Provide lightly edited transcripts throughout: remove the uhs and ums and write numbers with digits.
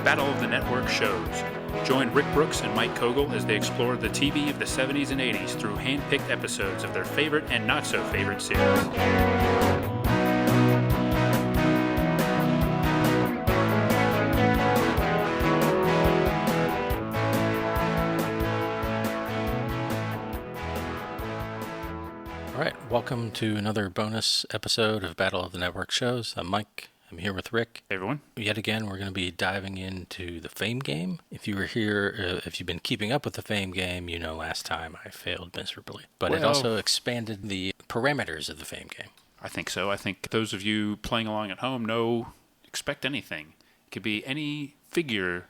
Battle of the Network shows. Join Rick Brooks and Mike Kogel as they explore the TV of the 70s and 80s through hand-picked episodes of their favorite and not-so-favorite series. Welcome to another bonus episode of Battle of the Network shows. I'm Mike. I'm here with Rick. Hey, everyone. Yet again, we're going to be diving into the Fame game. If you were here, if you've been keeping up with the Fame game, you know last time I failed miserably. But it also expanded the parameters of the Fame game. I think so. I think those of you playing along at home expect anything. It could be any figure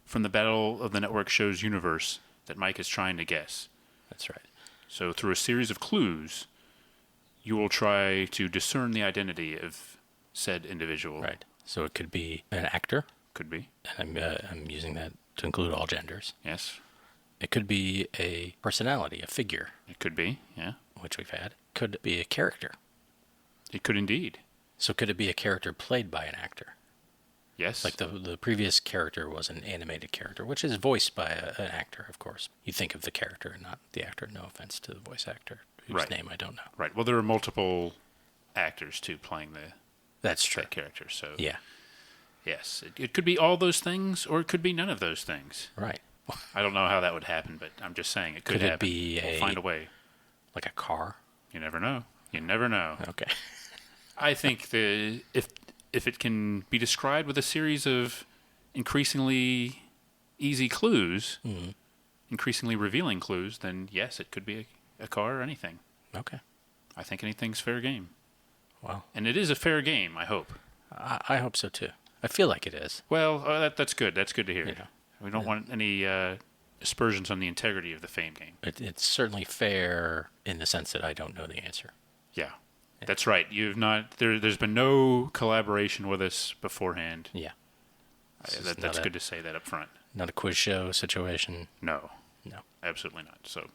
from the Battle of the Network shows universe that Mike is trying to guess. That's right. So through a series of clues, you will try to discern the identity of said individual. Right. So it could be an actor. Could be. And I'm using that to include all genders. Yes. It could be a personality, a figure. It could be, yeah. Which we've had. Could be a character. It could indeed. So could it be a character played by an actor? Yes. Like the previous character was an animated character, which is voiced by an actor, of course. You think of the character, not the actor. No offense to the voice actor, whose name I don't know. Right. Well, there are multiple actors, too, playing That's true. that character. So yeah. Yes. It could be all those things, or it could be none of those things. Right. I don't know how that would happen, but I'm just saying it could happen. It be we'll find a way. Like a car? You never know. You never know. Okay. I think if it can be described with a series of increasingly easy clues, increasingly revealing clues, then yes, it could be a car or anything. Okay. I think anything's fair game. Wow. And it is a fair game, I hope. I hope so, too. I feel like it is. Well, that's good. That's good to hear. Yeah. We don't want any aspersions on the integrity of the Fame game. It's certainly fair in the sense that I don't know the answer. Yeah. That's right. You've not. There's been no collaboration with us beforehand. Yeah. That's good to say that up front. Not a quiz show situation. No. No. Absolutely not. So.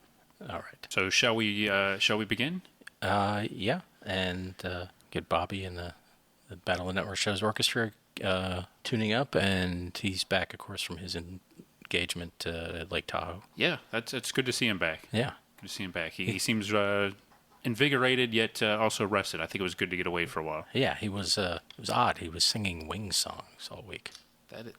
All right. So shall we begin? Yeah. And get Bobby and the Battle of the Network shows orchestra tuning up, and he's back, of course, from his engagement at Lake Tahoe. Yeah. That's good to see him back. Yeah. Good to see him back. He seems invigorated yet also rested. I think it was good to get away for a while. Yeah, it was odd. He was singing Wings songs all week.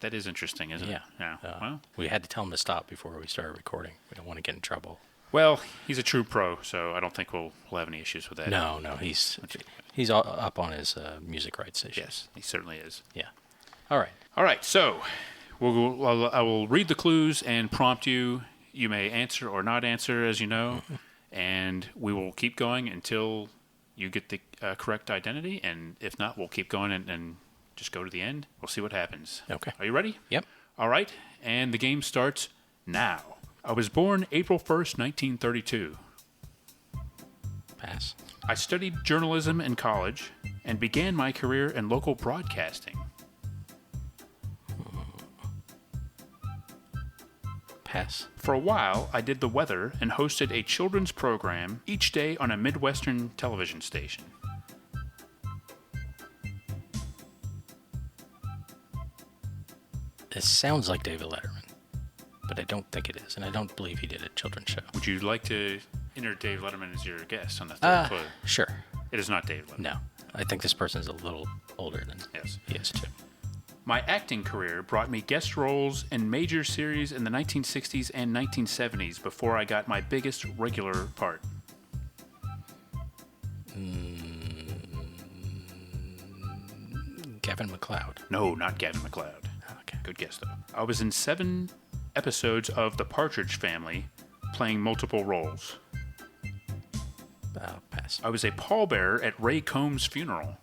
That is interesting, isn't it? Yeah. Well, we had to tell him to stop before we started recording. We don't want to get in trouble. Well, he's a true pro, so I don't think we'll have any issues with that. No, he's up on his music rights issues. Yes, he certainly is. Yeah. All right. So I will read the clues and prompt you. You may answer or not answer, as you know. And we will keep going until you get the correct identity. And if not, we'll keep going and just go to the end. We'll see what happens. Okay. Are you ready? Yep. All right. And the game starts now. I was born April 1st, 1932. Pass. I studied journalism in college and began my career in local broadcasting. Pass. For a while, I did the weather and hosted a children's program each day on a Midwestern television station. It sounds like David Letterman, but I don't think it is, and I don't believe he did a children's show. Would you like to enter Dave Letterman as your guest on the third clue? Sure. It is not Dave Letterman. No. I think this person's a little older than he is, too. My acting career brought me guest roles in major series in the 1960s and 1970s before I got my biggest regular part. Gavin MacLeod. No, not Gavin MacLeod. Okay. Good guess, though. I was in 7 episodes of The Partridge Family, playing multiple roles. Pass. I was a pallbearer at Ray Combs' funeral.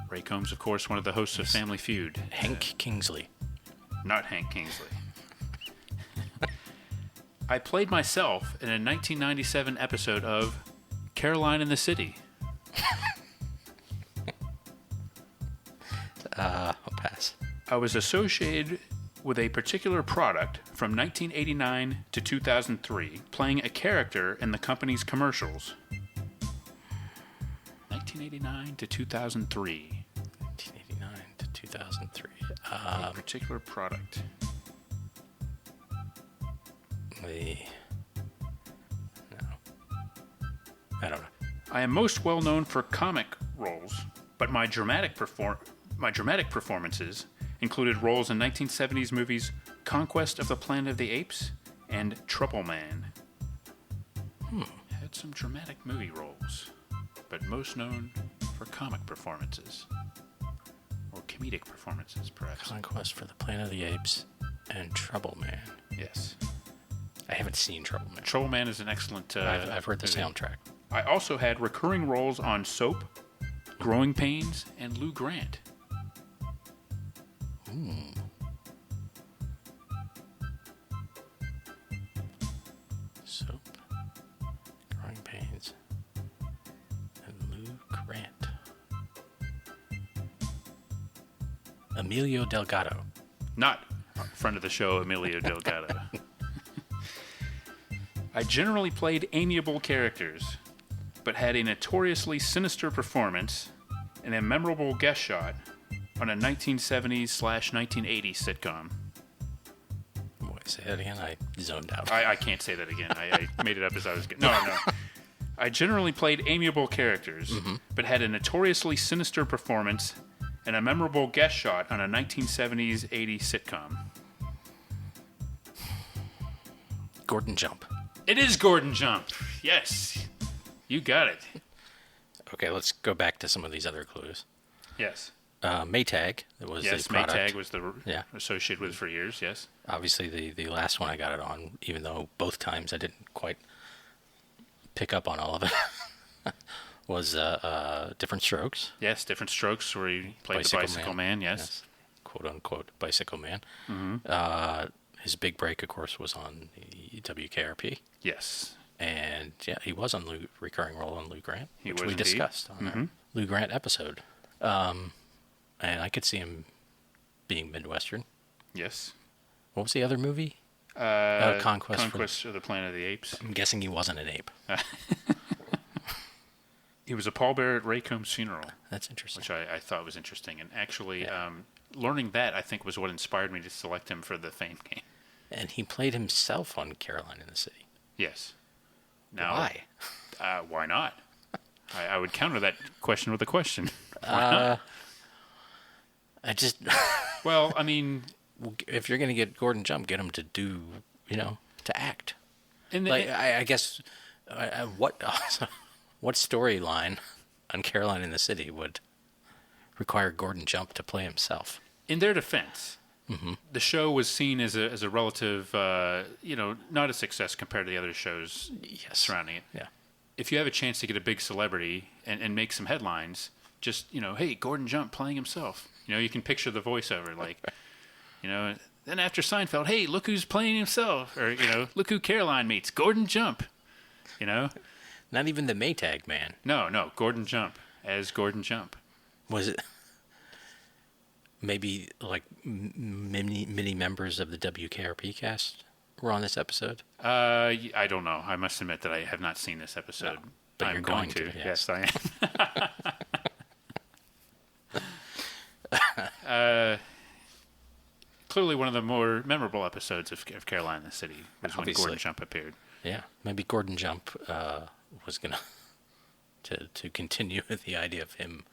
Ray Combs, of course, one of the hosts of Family Feud. Hank Kingsley. Not Hank Kingsley. I played myself in a 1997 episode of Caroline in the City. I'll pass. I was associated with a particular product from 1989 to 2003, playing a character in the company's commercials. 1989 to 2003. 1989 to 2003. A particular product. No. I don't know. I am most well known for comic roles, but my dramatic performances included roles in 1970s movies Conquest of the Planet of the Apes and Trouble Man. Had some dramatic movie roles, but most known for comic performances. Or comedic performances, perhaps. Conquest for the Planet of the Apes and Trouble Man. Yes. I haven't seen Trouble Man. Trouble Man is an excellent I've heard the movie. soundtrack. I also had recurring roles on Soap, Growing Pains, and Lou Grant. Soap, Growing Pains, and Lou Grant. Emilio Delgado. Not friend of the show, Emilio Delgado. I generally played amiable characters, but had a notoriously sinister performance and a memorable guest shot on a 1970s/1980s sitcom. Wait, say that again? I zoned out. I can't say that again. I made it up as I was getting... No. I generally played amiable characters, but had a notoriously sinister performance and a memorable guest shot on a 1970s/80s sitcom. Gordon Jump. It is Gordon Jump. Yes. You got it. Okay, let's go back to some of these other clues. Yes. Maytag was Yes, the product. Maytag was the associated with it for years, yes. Obviously, the last one I got it on, even though both times I didn't quite pick up on all of it, was Different Strokes. Yes, Different Strokes, where he played the Bicycle Man, yes. Quote-unquote Bicycle Man. His big break, of course, was on the WKRP. Yes. And, yeah, he was on recurring role on Lou Grant, which we indeed. discussed on our Lou Grant episode. And I could see him being Midwestern. Yes. What was the other movie? Conquest of the Planet of the Apes. I'm guessing he wasn't an ape. He was a Paul Bear at Ray Combs' funeral. That's interesting. Which I thought was interesting. And actually, learning that, I think, was what inspired me to select him for the Fame game. And he played himself on Caroline in the City. Yes. Now, Why? Why not? I would counter that question with a question. Why not? I just... Well, I mean... If you're going to get Gordon Jump, get him to do, to act. I guess, what storyline on Caroline in the City would require Gordon Jump to play himself? In their defense, the show was seen as a relative, not a success compared to the other shows surrounding it. Yeah. If you have a chance to get a big celebrity and make some headlines, just, hey, Gordon Jump playing himself. You can picture the voiceover, like, then after Seinfeld, hey, look who's playing himself. Or, look who Caroline meets, Gordon Jump. Not even the Maytag man. No, Gordon Jump as Gordon Jump. Was it maybe like many members of the WKRP cast were on this episode? I don't know. I must admit that I have not seen this episode. No, but I'm you're going to. Yes, I am. Clearly one of the more memorable episodes of Caroline in the City was when Gordon Jump appeared. Yeah, maybe Gordon Jump was going to continue with the idea of him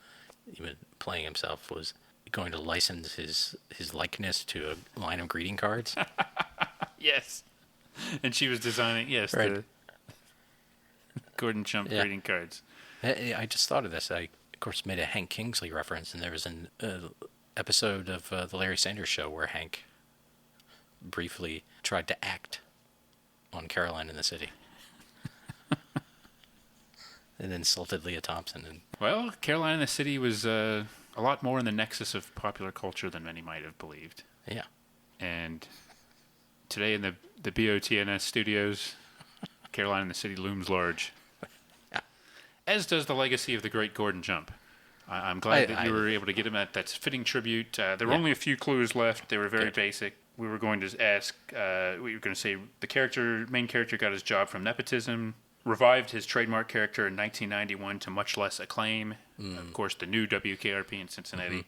even playing himself, was going to license his likeness to a line of greeting cards. Yes. And she was designing, the Gordon Jump greeting cards. I just thought of this. I, of course, made a Hank Kingsley reference, and there was an episode of the Larry Sanders Show where Hank briefly tried to act on Caroline in the City. And insulted Leah Thompson. Well, Caroline in the City was a lot more in the nexus of popular culture than many might have believed. Yeah. And today in the BOTNS studios, Caroline in the City looms large. Yeah. As does the legacy of the great Gordon Jump. I'm glad that you were able to get him that's fitting tribute. There were only a few clues left. They were very basic. We were going to ask, we were going to say the main character got his job from nepotism, revived his trademark character in 1991 to much less acclaim. Of course, the new WKRP in Cincinnati.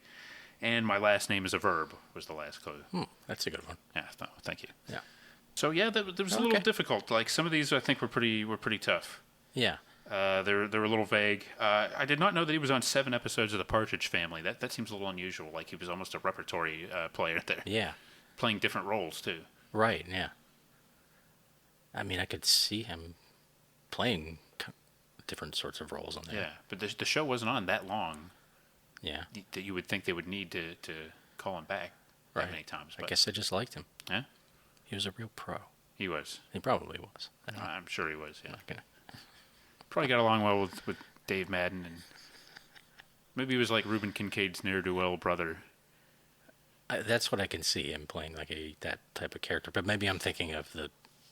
And my last name is a verb was the last clue. That's a good one. Yeah, no, thank you. Yeah. So yeah, that was a little difficult. Like some of these, I think were pretty tough. Yeah. They were a little vague. I did not know that he was on 7 episodes of The Partridge Family. That seems a little unusual. Like he was almost a repertory player there. Yeah. Playing different roles too. Right. Yeah. I mean, I could see him playing different sorts of roles on there. Yeah, but the show wasn't on that long. Yeah. That you would think they would need to call him back that many times. But I guess I just liked him. Yeah? He was a real pro. He was. He probably was. I'm sure he was, yeah. Okay. Probably got along well with Dave Madden, and maybe he was like Reuben Kincaid's ne'er-do-well brother. That's what I can see him playing, like that type of character. But maybe I'm thinking of the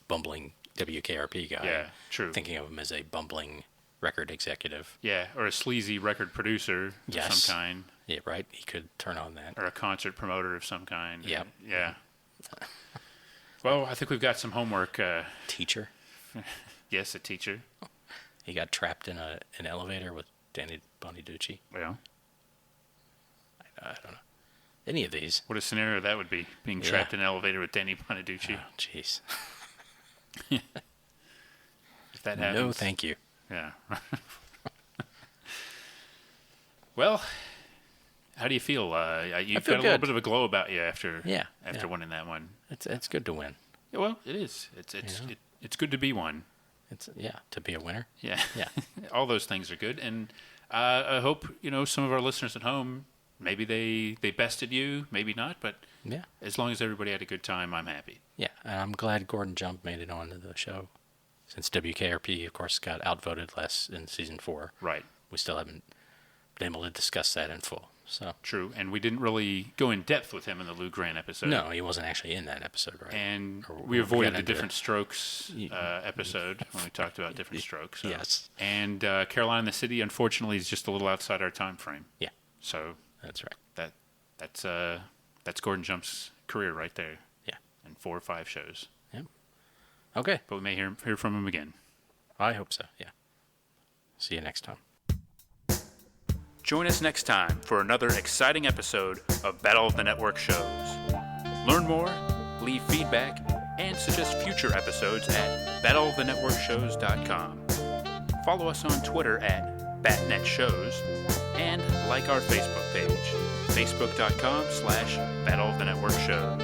bumbling WKRP guy. Yeah, true. Thinking of him as a bumbling record executive. Yeah, or a sleazy record producer of some kind. Yeah, right. He could turn on that. Or a concert promoter of some kind. Yep. Yeah. Well, I think we've got some homework. Teacher. Yes, a teacher. He got trapped in an elevator with Danny Bonaducci. Yeah. I don't know. Any of these. What a scenario that would be, being trapped in an elevator with Danny Bonaducci. Oh, jeez. If that happens. No, thank you. Yeah. Well, how do you feel? You've got a little bit of a glow about you after winning that one. It's good to win. Yeah, well, it is. It's good to be one. To be a winner. Yeah. Yeah. All those things are good, and I hope some of our listeners at home, maybe they bested you, maybe not, but as long as everybody had a good time, I'm happy. Yeah, and I'm glad Gordon Jump made it onto the show, since WKRP, of course, got outvoted last in season 4. Right. We still haven't been able to discuss that in full. So true, and we didn't really go in depth with him in the Lou Grant episode. No, he wasn't actually in that episode, right? And we avoided the different strokes episode when we talked about different strokes. So. Yes. And Caroline in the City, unfortunately, is just a little outside our time frame. Yeah. So that's right. That's Gordon Jump's career right there. Yeah. And 4 or 5 shows. Yeah. Okay. But we may hear from him again. I hope so. Yeah. See you next time. Join us next time for another exciting episode of Battle of the Network shows. Learn more, leave feedback, and suggest future episodes at battleofthenetworkshows.com. Follow us on Twitter at BatNetShows, and like our Facebook page, facebook.com/Battle of the Network Shows.